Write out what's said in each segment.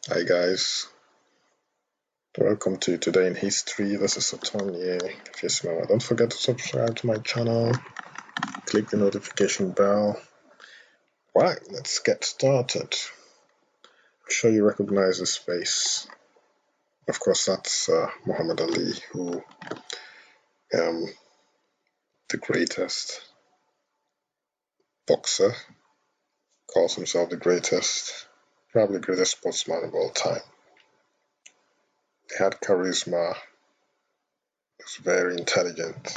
Hi guys, welcome to Today in History. This is Antonio. If you're smart, don't forget to subscribe to my channel, click the notification bell. Right, let's get started. I'm sure you recognize this face. Of course, that's Muhammad Ali, who the greatest boxer, calls himself the greatest, probably the greatest sportsman of all time. He had charisma, was very intelligent,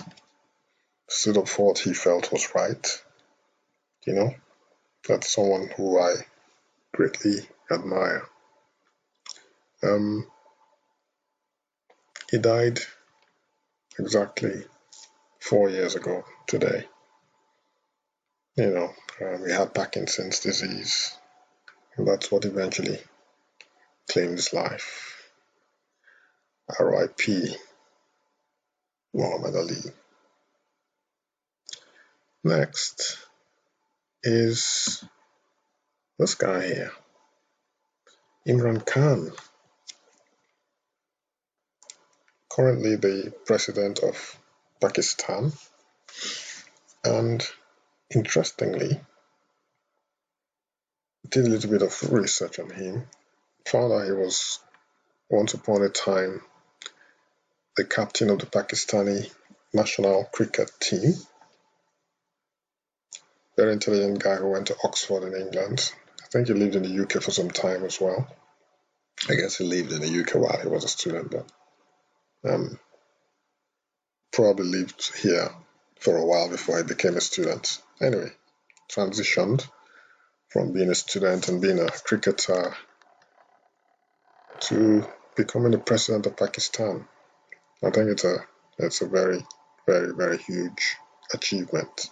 stood up for what he felt was right. You know, that's someone who I greatly admire. Um, he died exactly 4 years ago today. He had Parkinson's disease, and that's what eventually claimed his life. R.I.P. Muhammad Ali. Next is this guy here, Imran Khan, currently the president of Pakistan, and interestingly, did a little bit of research on him, found out he was once upon a time the captain of the Pakistani national cricket team. Very intelligent guy who went to Oxford in England. I think he lived in the UK for some time as well. I guess he lived in the UK while he was a student, but probably lived here for a while before he became a student. Anyway, transitioned from being a student and being a cricketer to becoming the president of Pakistan. I think it's a very, very, very huge achievement.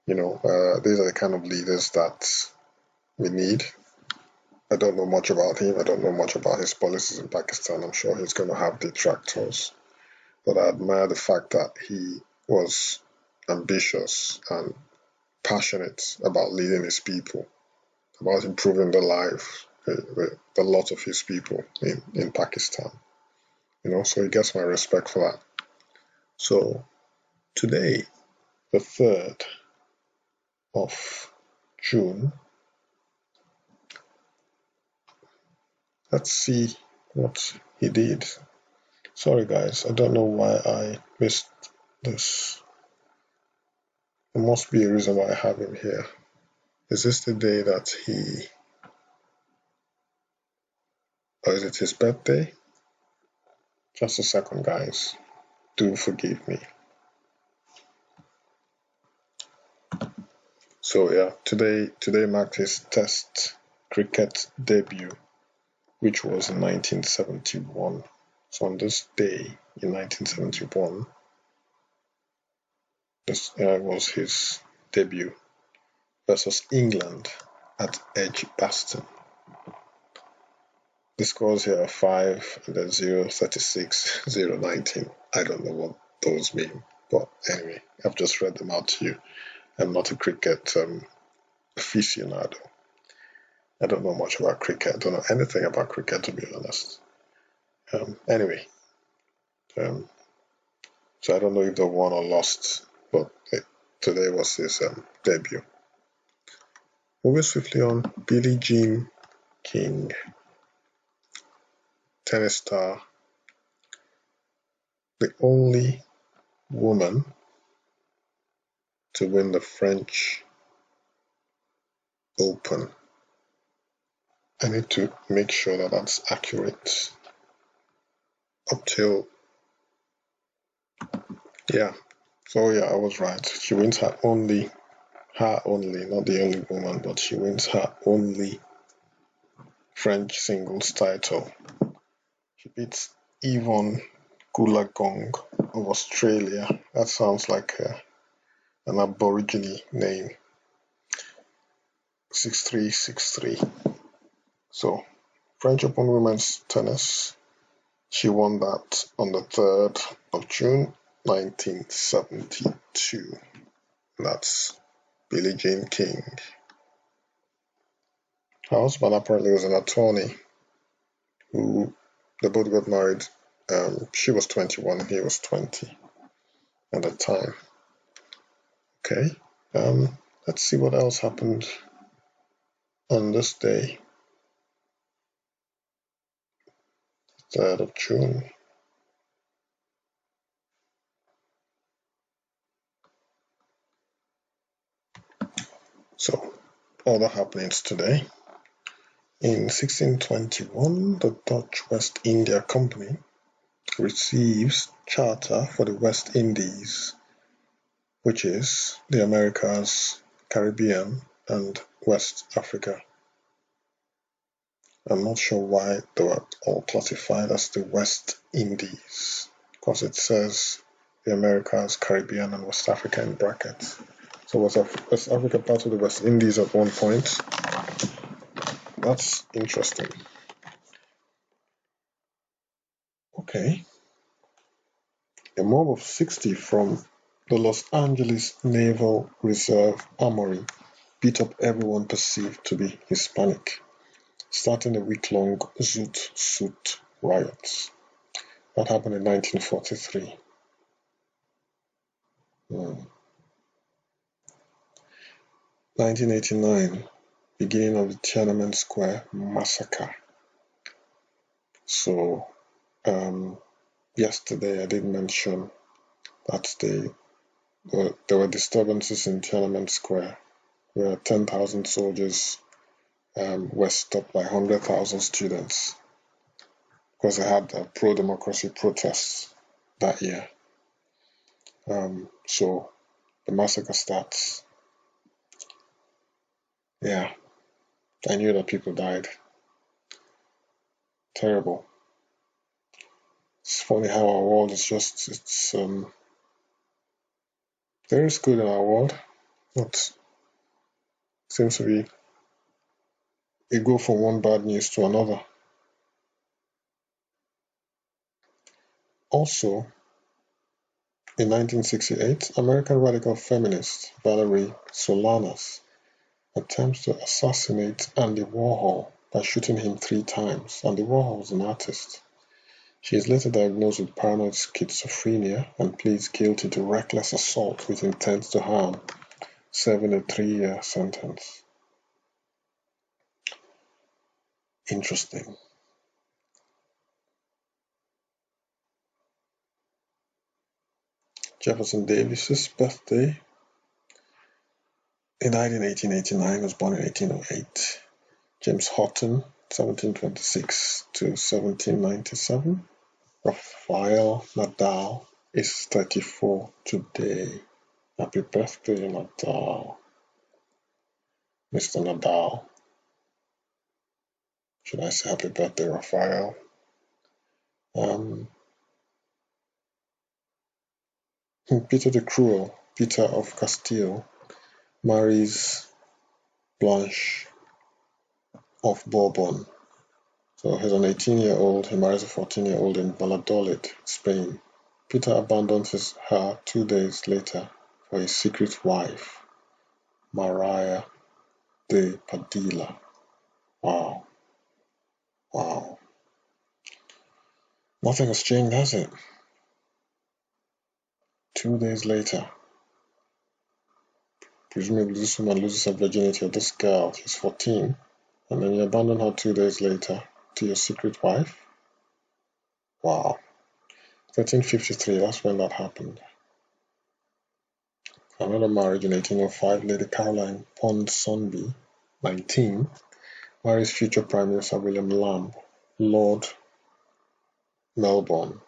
These are the kind of leaders that we need. I don't know much about him. I don't know much about his policies in Pakistan. I'm sure he's going to have detractors. But I admire the fact that he was ambitious and passionate about leading his people, about improving the life, the lot of his people in Pakistan. So he gets my respect for that. So today, the 3rd of June, let's see what he did. Sorry guys, I don't know why I missed this. There must be a reason why I have him here. Is this the day that or is it his birthday? Just a second guys, do forgive me. So yeah, today marked his Test cricket debut, which was in 1971. So on this day in 1971, this was his debut versus England at Edgbaston. The scores here are 5 and then 0, 36, 0, 19. I don't know what those mean, but anyway, I've just read them out to you. I'm not a cricket aficionado. I don't know much about cricket. I don't know anything about cricket, to be honest. Anyway, so I don't know if they won or lost, but today was his debut. Moving swiftly on, Billie Jean King, tennis star, the only woman to win the French Open. I need to make sure that that's accurate. Up till, yeah. So yeah, I was right. She wins her only, not the only woman, but she wins her only French singles title. She beats Yvonne Goolagong of Australia. That sounds like an Aborigine name. 6-3, 6-3. So, French Open Women's Tennis. She won that on the 3rd of June, 1972. That's Billie Jean King. Her husband apparently was an attorney. They both got married. She was 21, he was 20 at the time. Okay. Let's see what else happened on this day, 3rd of June. So, other happenings today. In 1621, the Dutch West India Company receives charter for the West Indies, which is the Americas, Caribbean, and West Africa. I'm not sure why they were all classified as the West Indies, because it says the Americas, Caribbean, and West Africa in brackets. So was West Africa part of the West Indies at one point? That's interesting. Okay. A mob of 60 from the Los Angeles Naval Reserve Armory beat up everyone perceived to be Hispanic, starting a week-long Zoot Suit riots. That happened in 1943. 1989, beginning of the Tiananmen Square massacre. So, yesterday I did mention that there were disturbances in Tiananmen Square, where 10,000 soldiers were stopped by 100,000 students because they had pro-democracy protests that year. So the massacre starts. Yeah, I knew that people died. Terrible. It's funny how our world is there is good in our world, but seems to be it go from one bad news to another. Also, in 1968, American radical feminist Valerie Solanas attempts to assassinate Andy Warhol by shooting him 3 times. Andy Warhol was an artist. She is later diagnosed with paranoid schizophrenia and pleads guilty to reckless assault with intent to harm, serving a 3-year sentence. Interesting. Jefferson Davis's birthday. He died in 1889, was born in 1808. James Houghton, 1726 to 1797. Rafael Nadal is 34 today. Happy birthday, Nadal. Mr. Nadal. Should I say happy birthday, Rafael? Peter the Cruel, Peter of Castile, marries Blanche of Bourbon. So he's an 18-year-old, he marries a 14-year-old in Valladolid, Spain. Peter abandons her 2 days later for his secret wife, Maria de Padilla. Wow. Wow. Nothing has changed, has it? 2 days later. Presumably this woman loses her virginity, or this girl, she's 14, and then you abandon her 2 days later to your secret wife? Wow. 1353, that's when that happened. Another marriage in 1805, Lady Caroline Ponsonby, 19, marries future Prime Minister William Lamb, Lord Melbourne,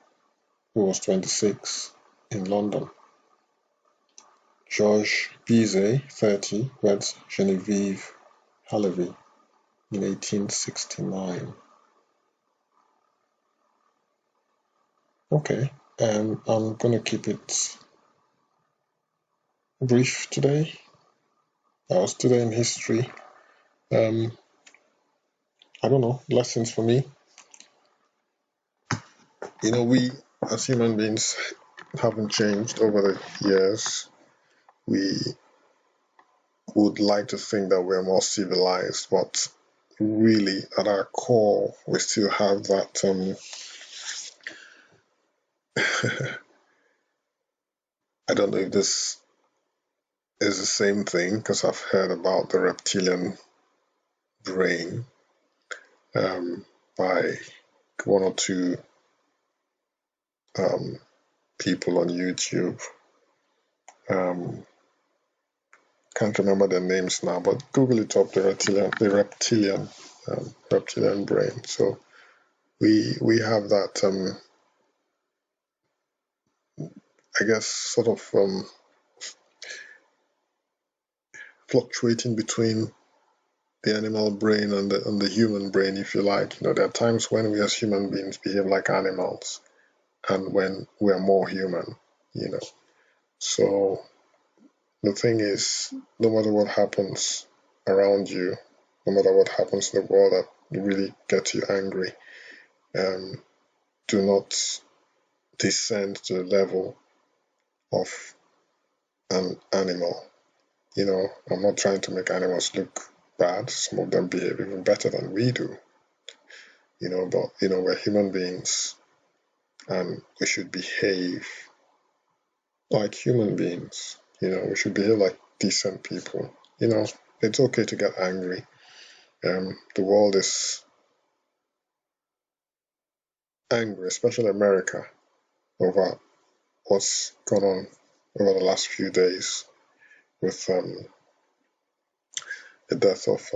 who was 26, in London. Georges Bizet, 30, weds Genevieve Halevi in 1869. Okay, I'm going to keep it brief today. That was today in history. I don't know, lessons for me. You know, we as human beings haven't changed over the years. We would like to think that we're more civilized, but really at our core, we still have that I don't know if this is the same thing, because I've heard about the reptilian brain by one or two people on YouTube. Can't remember their names now, but Google it up, reptilian brain. So we have that I guess sort of fluctuating between the animal brain and the human brain, if you like. There are times when we as human beings behave like animals, and when we are more human. So the thing is, no matter what happens around you, no matter what happens in the world that really gets you angry, do not descend to the level of an animal. I'm not trying to make animals look bad. Some of them behave even better than we do. But we're human beings, and we should behave like human beings. We should behave like decent people. It's okay to get angry. The world is angry, especially America, over what's gone on over the last few days with the death of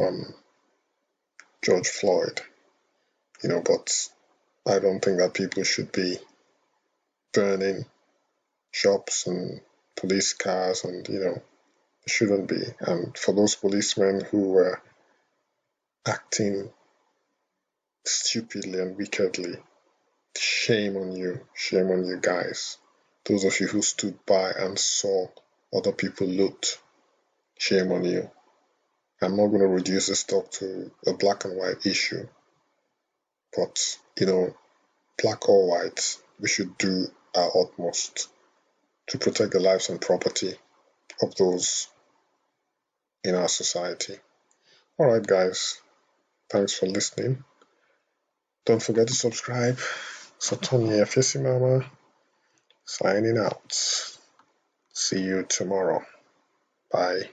George Floyd. But I don't think that people should be burning shops and police cars, and it shouldn't be. And for those policemen who were acting stupidly and wickedly, shame on you guys. Those of you who stood by and saw other people loot, shame on you. I'm not going to reduce this talk to a black and white issue, but black or white, we should do our utmost to protect the lives and property of those in our society. All right, guys, thanks for listening. Don't forget to subscribe. Satonya Fesimama signing out. See you tomorrow. Bye.